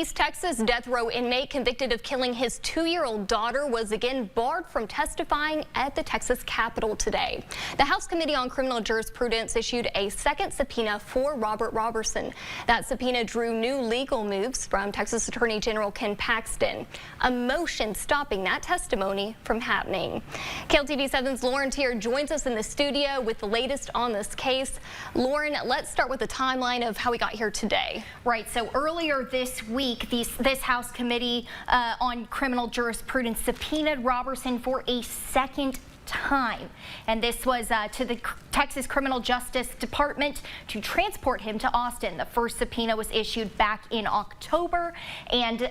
East Texas death row inmate convicted of killing his 2-year-old daughter was again barred from testifying at the Texas Capitol today. The House Committee on Criminal Jurisprudence issued a second subpoena for Robert Roberson. That subpoena drew new legal moves from Texas Attorney General Ken Paxton, a motion stopping that testimony from happening. KLTV 7's Lauren Tier joins us in the studio with the latest on this case. Lauren, let's start with the timeline of how we got here today. Right, so earlier this week, this House Committee on Criminal Jurisprudence subpoenaed Roberson for a second time, and this was to the Texas Criminal Justice Department to transport him to Austin. The first subpoena was issued back in October and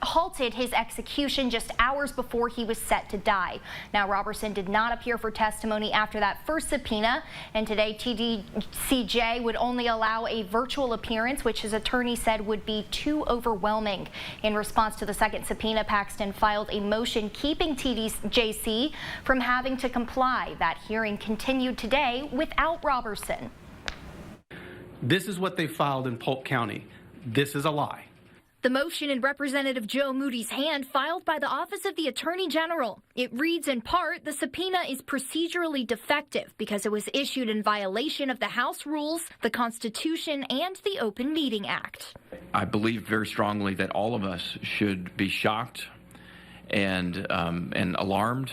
halted his execution just hours before he was set to die. Now, Roberson did not appear for testimony after that first subpoena, and today TDCJ would only allow a virtual appearance, which his attorney said would be too overwhelming. In response to the second subpoena, Paxton filed a motion keeping TDJC from having to comply. That hearing continued today without Roberson. This is what they filed in Polk County. This is a lie. The motion in Representative Joe Moody's hand, filed by the Office of the Attorney General. It reads in part, the subpoena is procedurally defective because it was issued in violation of the House rules, the Constitution, and the Open Meeting Act. I believe very strongly that all of us should be shocked and alarmed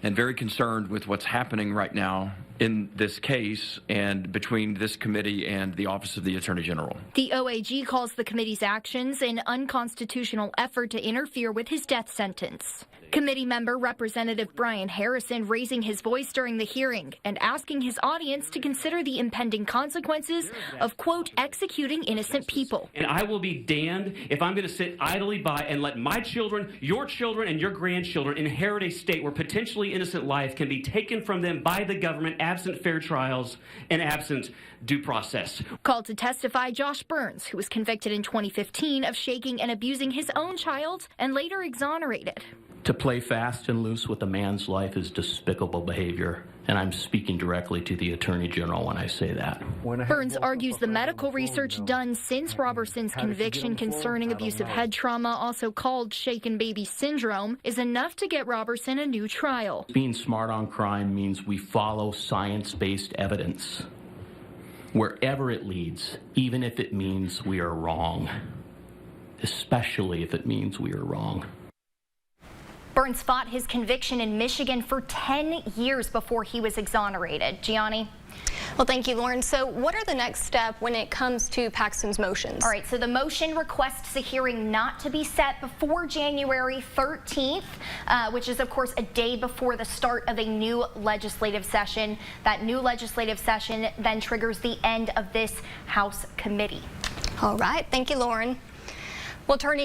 and very concerned with what's happening right now in this case and between this committee and the Office of the Attorney General. The OAG calls the committee's actions an unconstitutional effort to interfere with his death sentence. Committee member Representative Brian Harrison raising his voice during the hearing and asking his audience to consider the impending consequences of, quote, executing innocent people. And I will be damned if I'm going to sit idly by and let my children, and your grandchildren inherit a state where potentially innocent life can be taken from them by the government absent fair trials and absent due process. Called to testify Josh Burns, who was convicted in 2015 of shaking and abusing his own child and later exonerated. To play fast and loose with a man's life is despicable behavior, and I'm speaking directly to the Attorney General when I say that. Burns argues the medical research done since Roberson's conviction concerning abusive head trauma, also called shaken baby syndrome, is enough to get Roberson a new trial. Being smart on crime means we follow science-based evidence wherever it leads, even if it means we are wrong, especially if it means we are wrong. Burns fought his conviction in Michigan for 10 years before he was exonerated. Gianni? Well, thank you, Lauren. So what are the next steps when it comes to Paxton's motions? All right, so the motion requests a hearing not to be set before January 13th, which is, of course, a day before the start of a new legislative session. That new legislative session then triggers the end of this House committee. All right. Thank you, Lauren. Well, Attorney